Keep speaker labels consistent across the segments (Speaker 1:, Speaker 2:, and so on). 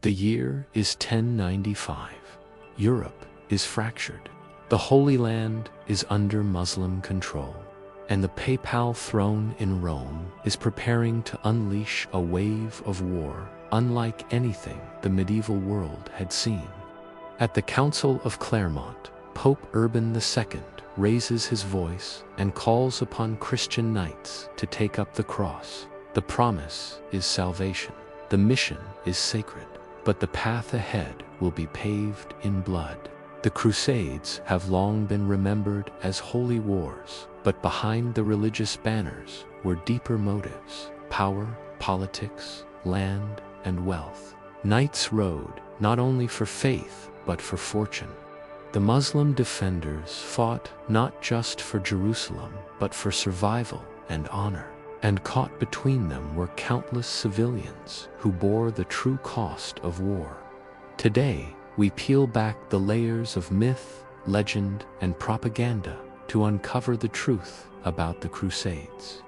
Speaker 1: The year is 1095. Europe is fractured. The Holy Land is under Muslim control, and the papal throne in Rome is preparing to unleash a wave of war unlike anything the medieval world had seen. At the Council of Clermont, Pope Urban II raises his voice and calls upon Christian knights to take up the cross. The promise is salvation. The mission is sacred, but the path ahead will be paved in blood. The Crusades have long been remembered as holy wars, but behind the religious banners were deeper motives: power, politics, land, and wealth. Knights rode not only for faith, but for fortune. The Muslim defenders fought not just for Jerusalem, but for survival and honor. And caught between them were countless civilians who bore the true cost of war. Today, we peel back the layers of myth, legend, and propaganda to uncover the truth about the Crusades.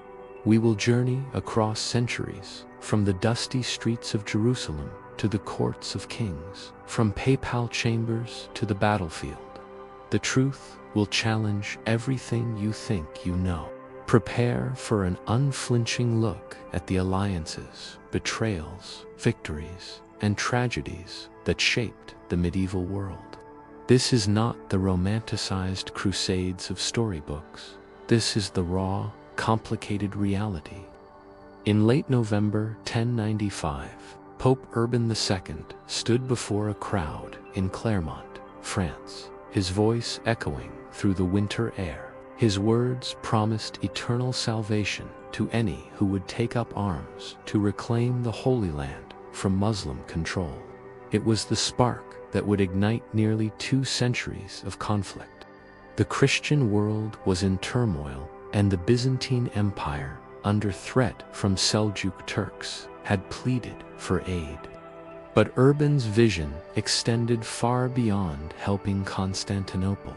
Speaker 1: We will journey across centuries, from the dusty streets of Jerusalem to the courts of kings, from papal chambers to the battlefield. The truth will challenge everything you think you know. Prepare for an unflinching look at the alliances, betrayals, victories, and tragedies that shaped the medieval world. This is not the romanticized Crusades of storybooks. This is the raw, complicated reality. In late November 1095, Pope Urban II stood before a crowd in Clermont, France, his voice echoing through the winter air. His words promised eternal salvation to any who would take up arms to reclaim the Holy Land from Muslim control. It was the spark that would ignite nearly 2 centuries of conflict. The Christian world was in turmoil, and the Byzantine Empire, under threat from Seljuk Turks, had pleaded for aid. But Urban's vision extended far beyond helping Constantinople.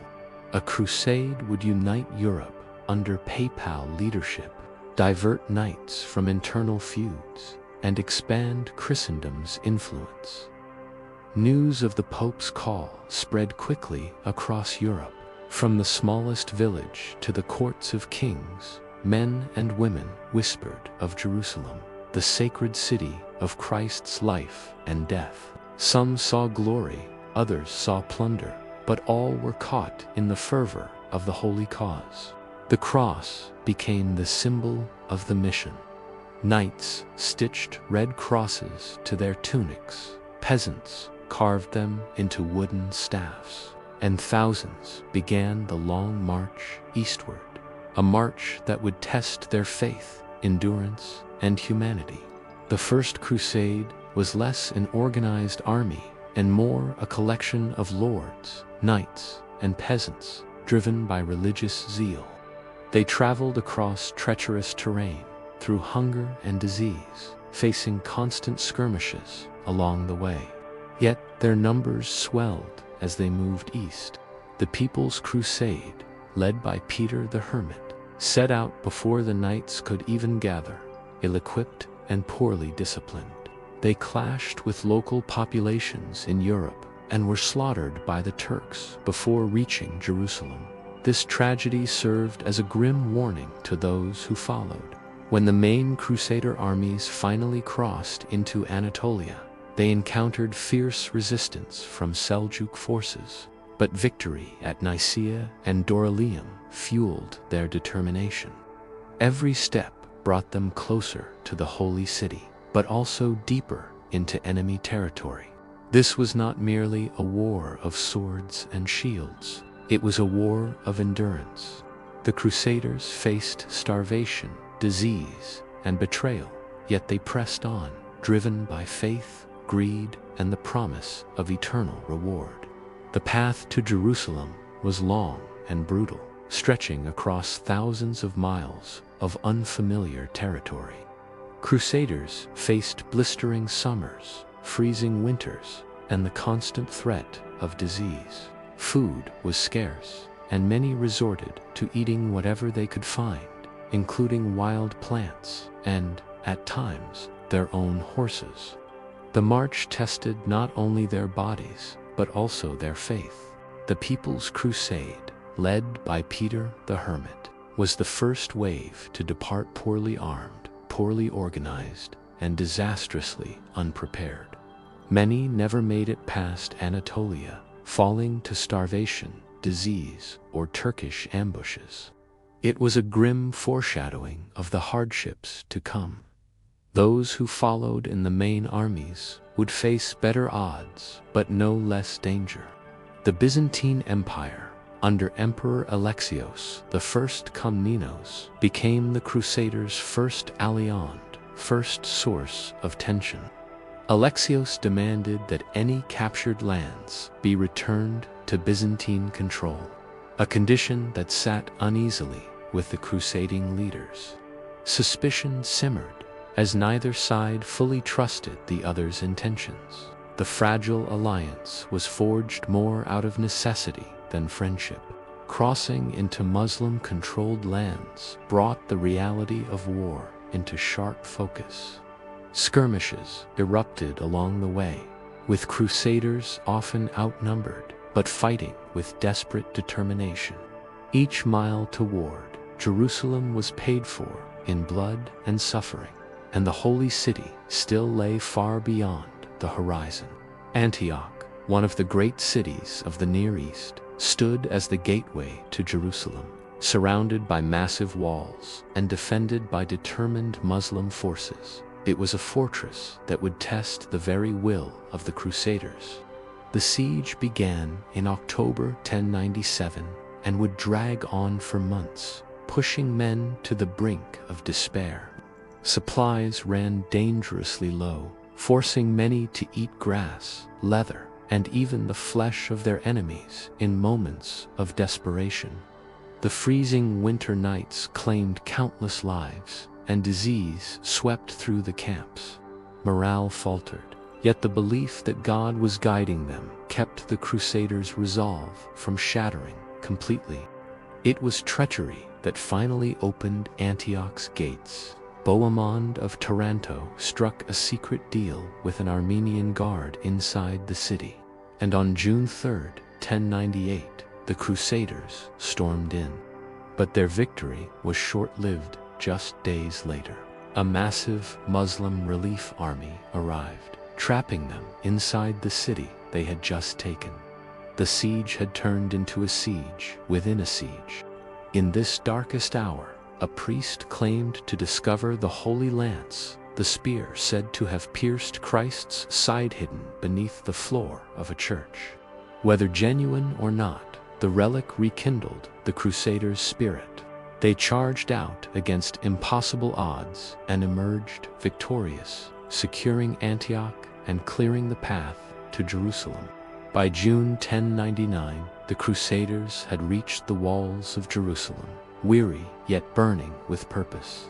Speaker 1: A crusade would unite Europe under papal leadership, divert knights from internal feuds, and expand Christendom's influence. News of the Pope's call spread quickly across Europe. From the smallest village to the courts of kings, men and women whispered of Jerusalem, the sacred city of Christ's life and death. Some saw glory, others saw plunder, but all were caught in the fervor of the holy cause. The cross became the symbol of the mission. Knights stitched red crosses to their tunics, peasants carved them into wooden staffs, and thousands began the long march eastward, a march that would test their faith, endurance, and humanity. The First Crusade was less an organized army and more a collection of lords, knights, and peasants driven by religious zeal. They traveled across treacherous terrain, through hunger and disease, facing constant skirmishes along the way. Yet their numbers swelled as they moved east. The People's Crusade, led by Peter the Hermit, set out before the knights could even gather, ill-equipped and poorly disciplined. They clashed with local populations in Europe and were slaughtered by the Turks before reaching Jerusalem. This tragedy served as a grim warning to those who followed. When the main Crusader armies finally crossed into Anatolia, they encountered fierce resistance from Seljuk forces, but victory at Nicaea and Dorylaeum fueled their determination. Every step brought them closer to the Holy City, but also deeper into enemy territory. This was not merely a war of swords and shields. It was a war of endurance. The Crusaders faced starvation, disease, and betrayal, yet they pressed on, driven by faith, greed, and the promise of eternal reward. The path to Jerusalem was long and brutal, stretching across thousands of miles of unfamiliar territory. Crusaders faced blistering summers, freezing winters, and the constant threat of disease. Food was scarce, and many resorted to eating whatever they could find, including wild plants and, at times, their own horses. The march tested not only their bodies, but also their faith. The People's Crusade, led by Peter the Hermit, was the first wave to depart poorly armed, poorly organized, and disastrously unprepared. Many never made it past Anatolia, falling to starvation, disease, or Turkish ambushes. It was a grim foreshadowing of the hardships to come. Those who followed in the main armies would face better odds, but no less danger. The Byzantine Empire, under Emperor Alexios I Komnenos, became the Crusaders' first alliand, first source of tension. Alexios demanded that any captured lands be returned to Byzantine control, a condition that sat uneasily with the crusading leaders. Suspicion simmered, as neither side fully trusted the other's intentions. The fragile alliance was forged more out of necessity than friendship. Crossing into Muslim-controlled lands brought the reality of war into sharp focus. Skirmishes erupted along the way, with crusaders often outnumbered, but fighting with desperate determination. Each mile toward Jerusalem was paid for in blood and suffering, and the Holy City still lay far beyond the horizon. Antioch, one of the great cities of the Near East, stood as the gateway to Jerusalem, surrounded by massive walls and defended by determined Muslim forces. It was a fortress that would test the very will of the Crusaders. The siege began in October 1097 and would drag on for months, pushing men to the brink of despair. Supplies ran dangerously low, forcing many to eat grass, leather, and even the flesh of their enemies in moments of desperation. The freezing winter nights claimed countless lives, and disease swept through the camps. Morale faltered, yet the belief that God was guiding them kept the Crusaders' resolve from shattering completely. It was treachery that finally opened Antioch's gates. Bohemond of Taranto struck a secret deal with an Armenian guard inside the city, and on June 3, 1098, the Crusaders stormed in. But their victory was short-lived. Just days later, a massive Muslim relief army arrived, trapping them inside the city they had just taken. The siege had turned into a siege within a siege. In this darkest hour, a priest claimed to discover the Holy Lance, the spear said to have pierced Christ's side hidden beneath the floor of a church. Whether genuine or not, the relic rekindled the Crusaders' spirit. They charged out against impossible odds and emerged victorious, securing Antioch and clearing the path to Jerusalem. By June 1099, the Crusaders had reached the walls of Jerusalem, weary yet burning with purpose.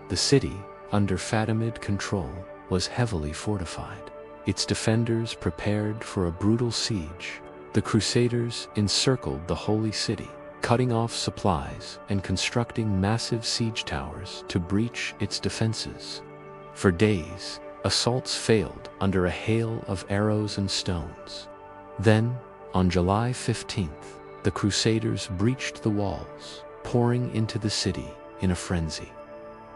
Speaker 1: The city, under Fatimid control, was heavily fortified. Its defenders prepared for a brutal siege. The Crusaders encircled the Holy City, cutting off supplies and constructing massive siege towers to breach its defenses. For days, assaults failed under a hail of arrows and stones. Then, on July 15th, the Crusaders breached the walls, pouring into the city in a frenzy.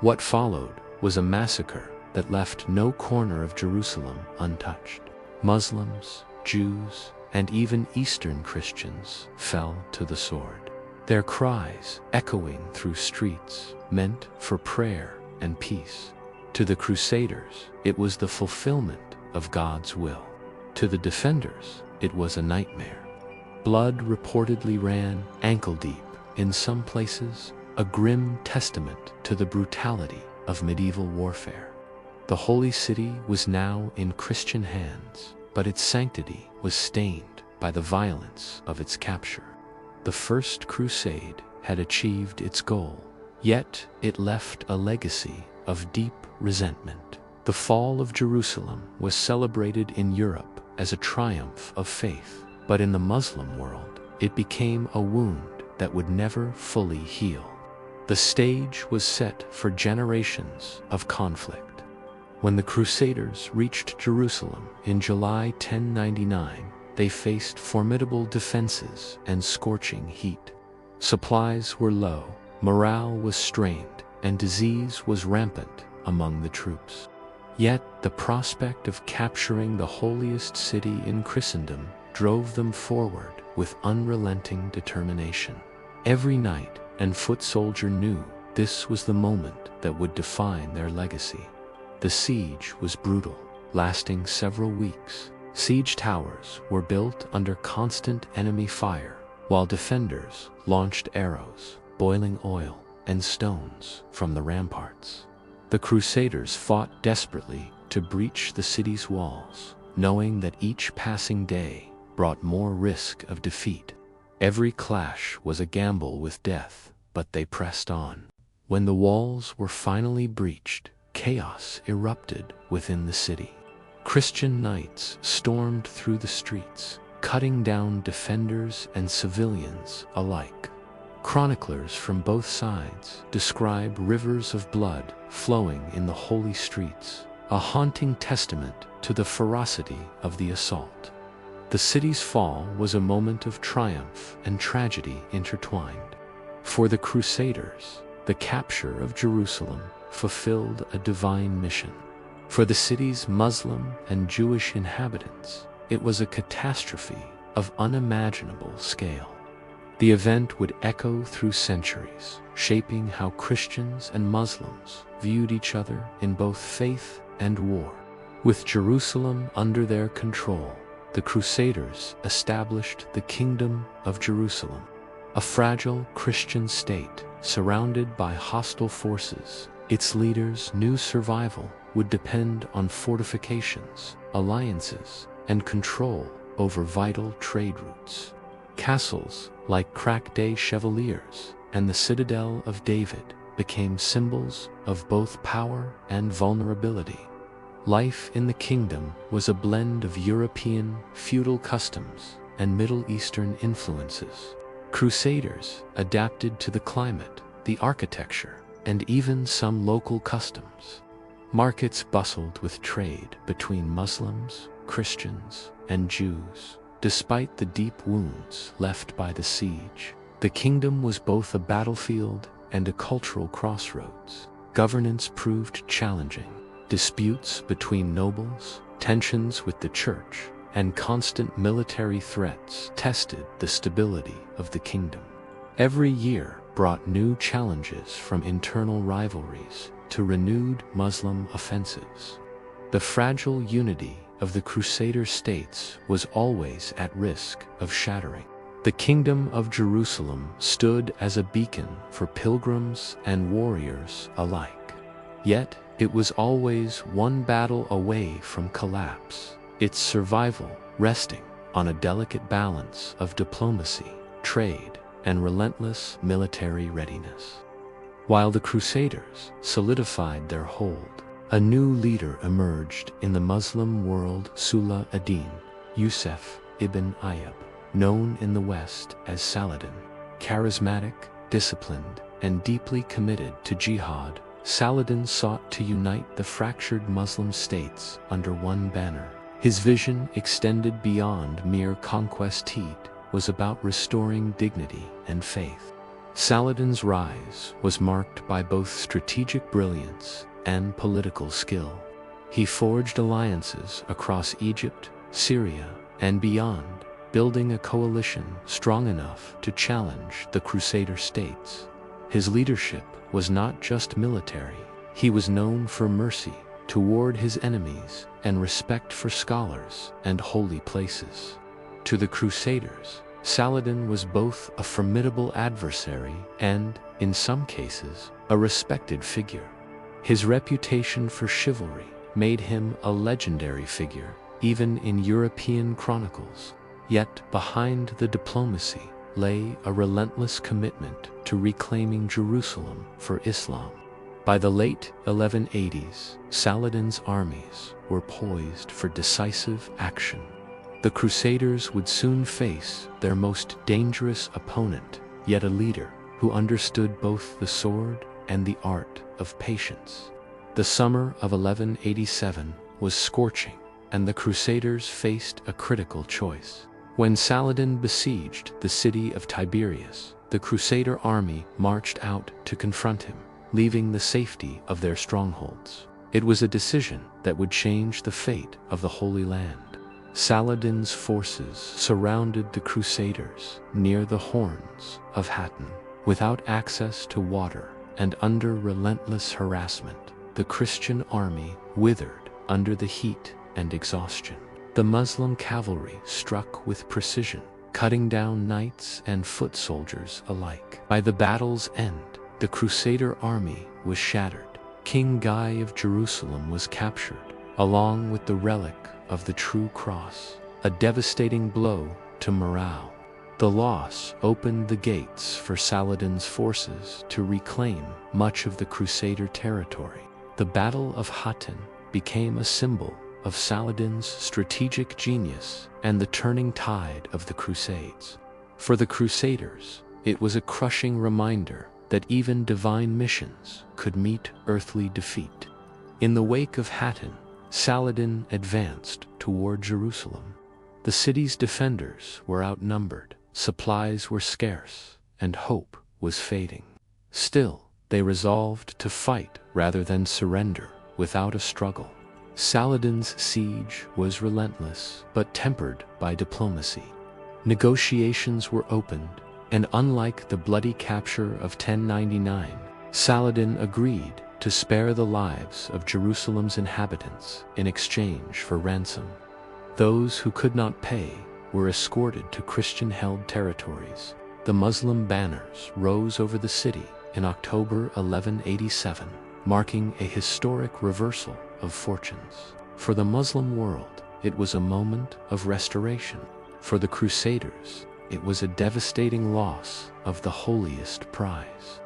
Speaker 1: What followed was a massacre that left no corner of Jerusalem untouched. Muslims, Jews, and even Eastern Christians fell to the sword. Their cries, echoing through streets, meant for prayer and peace. To the Crusaders, it was the fulfillment of God's will. To the defenders, it was a nightmare. Blood reportedly ran ankle-deep in some places, a grim testament to the brutality of medieval warfare. The Holy City was now in Christian hands, but its sanctity was stained by the violence of its capture. The First Crusade had achieved its goal, yet it left a legacy of deep resentment. The fall of Jerusalem was celebrated in Europe as a triumph of faith, but in the Muslim world, it became a wound that would never fully heal. The stage was set for generations of conflict. When the Crusaders reached Jerusalem in July 1099, they faced formidable defenses and scorching heat. Supplies were low, morale was strained, and disease was rampant among the troops. Yet the prospect of capturing the holiest city in Christendom drove them forward with unrelenting determination. Every knight and foot soldier knew this was the moment that would define their legacy. The siege was brutal, lasting several weeks. Siege towers were built under constant enemy fire, while defenders launched arrows, boiling oil, and stones from the ramparts. The Crusaders fought desperately to breach the city's walls, knowing that each passing day brought more risk of defeat. Every clash was a gamble with death, but they pressed on. When the walls were finally breached, chaos erupted within the city. Christian knights stormed through the streets, cutting down defenders and civilians alike. Chroniclers from both sides describe rivers of blood flowing in the holy streets, a haunting testament to the ferocity of the assault. The city's fall was a moment of triumph and tragedy intertwined. For the Crusaders, the capture of Jerusalem fulfilled a divine mission. For the city's Muslim and Jewish inhabitants, it was a catastrophe of unimaginable scale. The event would echo through centuries, shaping how Christians and Muslims viewed each other in both faith and war. With Jerusalem under their control, the Crusaders established the Kingdom of Jerusalem, a fragile Christian state surrounded by hostile forces. Its leaders knew survival would depend on fortifications, alliances, and control over vital trade routes. Castles like Crusade Chevaliers and the Citadel of David became symbols of both power and vulnerability. Life in the kingdom was a blend of European feudal customs and Middle Eastern influences. Crusaders adapted to the climate, the architecture, and even some local customs. Markets bustled with trade between Muslims, Christians, and Jews. Despite the deep wounds left by the siege, the kingdom was both a battlefield and a cultural crossroads. Governance proved challenging. Disputes between nobles, tensions with the church, and constant military threats tested the stability of the kingdom. Every year brought new challenges, from internal rivalries to renewed Muslim offensives. The fragile unity of the Crusader states was always at risk of shattering. The Kingdom of Jerusalem stood as a beacon for pilgrims and warriors alike. Yet, it was always one battle away from collapse, its survival resting on a delicate balance of diplomacy, trade, and relentless military readiness. While the Crusaders solidified their hold, a new leader emerged in the Muslim world, Saladin, Yusuf ibn Ayyub, known in the West as Saladin. Charismatic, disciplined, and deeply committed to jihad, Saladin sought to unite the fractured Muslim states under one banner. His vision extended beyond mere conquest. It was about restoring dignity and faith. Saladin's rise was marked by both strategic brilliance and political skill. He forged alliances across Egypt, Syria, and beyond, building a coalition strong enough to challenge the Crusader states. His leadership was not just military. He was known for mercy toward his enemies and respect for scholars and holy places. To the Crusaders, Saladin was both a formidable adversary and, in some cases, a respected figure. His reputation for chivalry made him a legendary figure, even in European chronicles. Yet behind the diplomacy lay a relentless commitment to reclaiming Jerusalem for Islam. By the late 1180s, Saladin's armies were poised for decisive action. The Crusaders would soon face their most dangerous opponent, yet a leader who understood both the sword and the art of patience. The summer of 1187 was scorching, and the Crusaders faced a critical choice. When Saladin besieged the city of Tiberias, the Crusader army marched out to confront him, leaving the safety of their strongholds. It was a decision that would change the fate of the Holy Land. Saladin's forces surrounded the Crusaders near the horns of Hattin. Without access to water and under relentless harassment, the Christian army withered under the heat and exhaustion. The Muslim cavalry struck with precision, cutting down knights and foot soldiers alike. By the battle's end, the Crusader army was shattered. King Guy of Jerusalem was captured, along with the relic of the True Cross, a devastating blow to morale. The loss opened the gates for Saladin's forces to reclaim much of the Crusader territory. The Battle of Hattin became a symbol of Saladin's strategic genius and the turning tide of the Crusades. For the Crusaders, it was a crushing reminder that even divine missions could meet earthly defeat. In the wake of Hattin, Saladin advanced toward Jerusalem. The city's defenders were outnumbered, supplies were scarce, and hope was fading. Still, they resolved to fight rather than surrender without a struggle. Saladin's siege was relentless, but tempered by diplomacy. Negotiations were opened, and unlike the bloody capture of 1099, Saladin agreed to spare the lives of Jerusalem's inhabitants in exchange for ransom. Those who could not pay were escorted to Christian-held territories. The Muslim banners rose over the city in October 1187, marking a historic reversal of fortunes. For the Muslim world, it was a moment of restoration. For the Crusaders, it was a devastating loss of the holiest prize.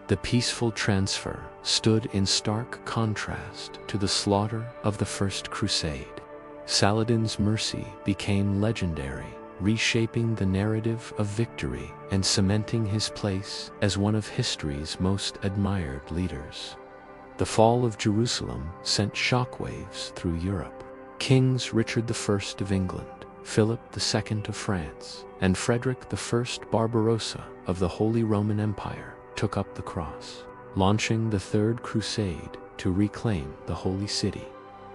Speaker 1: The peaceful transfer stood in stark contrast to the slaughter of the First Crusade. Saladin's mercy became legendary, reshaping the narrative of victory and cementing his place as one of history's most admired leaders. The fall of Jerusalem sent shockwaves through Europe. Kings Richard I of England, Philip II of France, and Frederick I Barbarossa of the Holy Roman Empire took up the cross, launching the Third Crusade to reclaim the Holy City.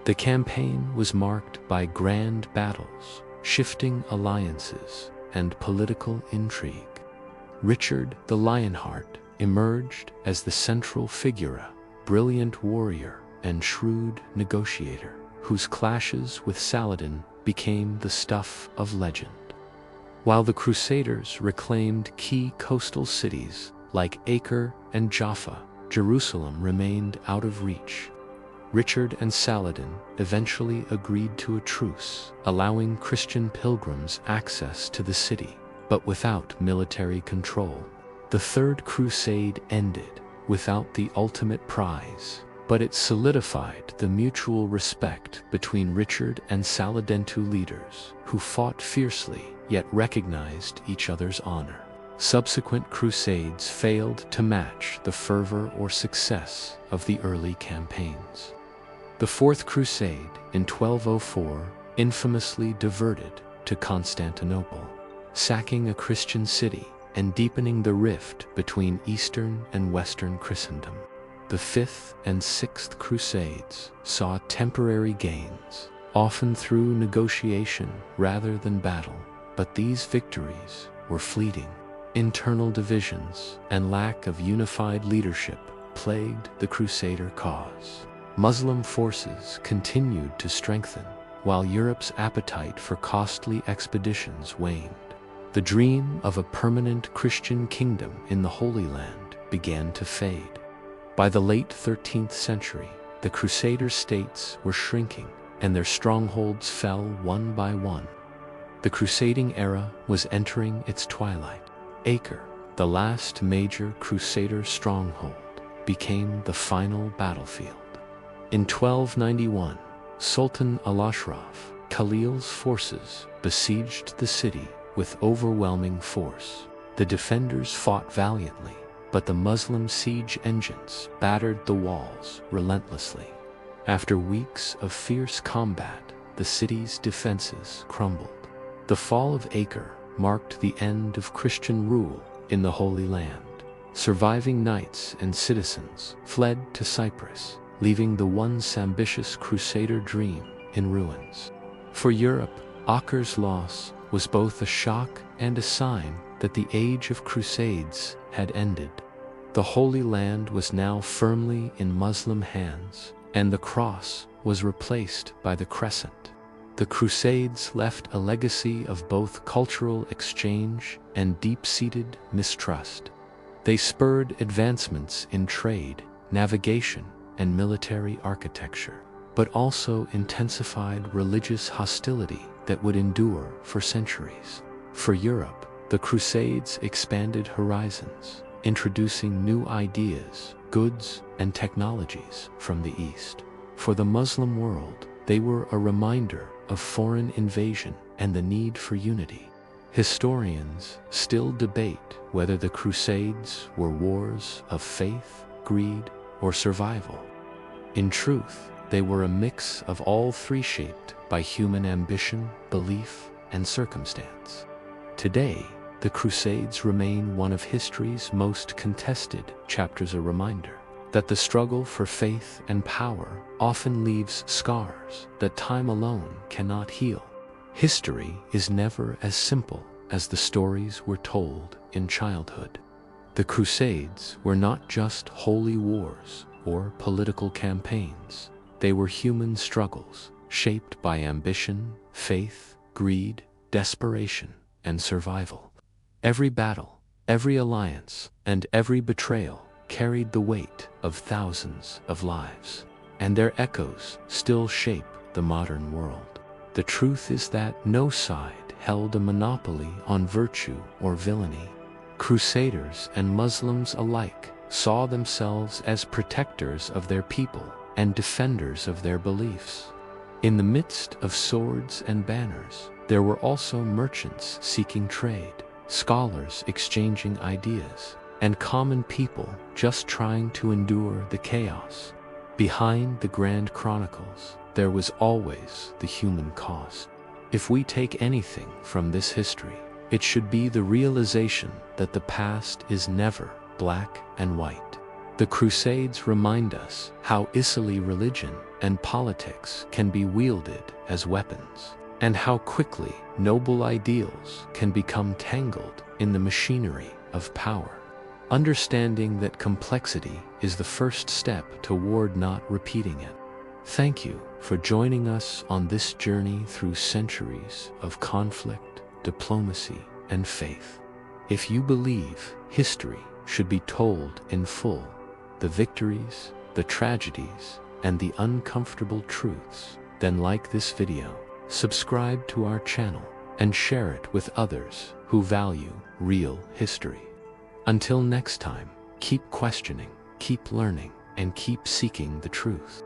Speaker 1: The campaign was marked by grand battles, shifting alliances, and political intrigue. Richard the Lionheart emerged as the central figure, brilliant warrior and shrewd negotiator, whose clashes with Saladin became the stuff of legend. While the Crusaders reclaimed key coastal cities like Acre and Jaffa, Jerusalem remained out of reach. Richard and Saladin eventually agreed to a truce, allowing Christian pilgrims access to the city, but without military control. The Third Crusade ended without the ultimate prize, but it solidified the mutual respect between Richard and Saladin, two leaders who fought fiercely yet recognized each other's honor. Subsequent crusades failed to match the fervor or success of the early campaigns. The Fourth Crusade in 1204 infamously diverted to Constantinople, sacking a Christian city and deepening the rift between Eastern and Western Christendom. The Fifth and Sixth Crusades saw temporary gains, often through negotiation rather than battle, but these victories were fleeting. Internal divisions and lack of unified leadership plagued the Crusader cause. Muslim forces continued to strengthen, while Europe's appetite for costly expeditions waned. The dream of a permanent Christian kingdom in the Holy Land began to fade. By the late 13th century, the Crusader states were shrinking, and their strongholds fell one by one. The crusading era was entering its twilight. Acre, the last major Crusader stronghold, became the final battlefield. In 1291, Sultan al-Ashraf, Khalil's forces besieged the city with overwhelming force. The defenders fought valiantly, but the Muslim siege engines battered the walls relentlessly. After weeks of fierce combat, the city's defenses crumbled. The fall of Acre marked the end of Christian rule in the Holy Land. Surviving knights and citizens fled to Cyprus, leaving the once ambitious crusader dream in ruins. For Europe, Acre's loss was both a shock and a sign that the age of Crusades had ended. The Holy Land was now firmly in Muslim hands, and the cross was replaced by the crescent. The Crusades left a legacy of both cultural exchange and deep-seated mistrust. They spurred advancements in trade, navigation, and military architecture, but also intensified religious hostility that would endure for centuries. For Europe, the Crusades expanded horizons, introducing new ideas, goods, and technologies from the East. For the Muslim world, they were a reminder of foreign invasion and the need for unity. Historians still debate whether the Crusades were wars of faith, greed, or survival. In truth, they were a mix of all three, shaped by human ambition, belief, and circumstance. Today, the Crusades remain one of history's most contested chapters, a reminder that the struggle for faith and power often leaves scars that time alone cannot heal. History is never as simple as the stories were told in childhood. The Crusades were not just holy wars or political campaigns. They were human struggles, shaped by ambition, faith, greed, desperation, and survival. Every battle, every alliance, and every betrayal carried the weight of thousands of lives, and their echoes still shape the modern world. The truth is that no side held a monopoly on virtue or villainy. Crusaders and Muslims alike saw themselves as protectors of their people and defenders of their beliefs. In the midst of swords and banners, there were also merchants seeking trade, scholars exchanging ideas, and common people just trying to endure the chaos. Behind the grand chronicles, there was always the human cost. If we take anything from this history, it should be the realization that the past is never black and white. The Crusades remind us how easily religion and politics can be wielded as weapons, and how quickly noble ideals can become tangled in the machinery of power. Understanding that complexity is the first step toward not repeating it. Thank you for joining us on this journey through centuries of conflict, diplomacy, and faith. If you believe history should be told in full, the victories, the tragedies, and the uncomfortable truths, then like this video, subscribe to our channel, and share it with others who value real history. Until next time, keep questioning, keep learning, and keep seeking the truth.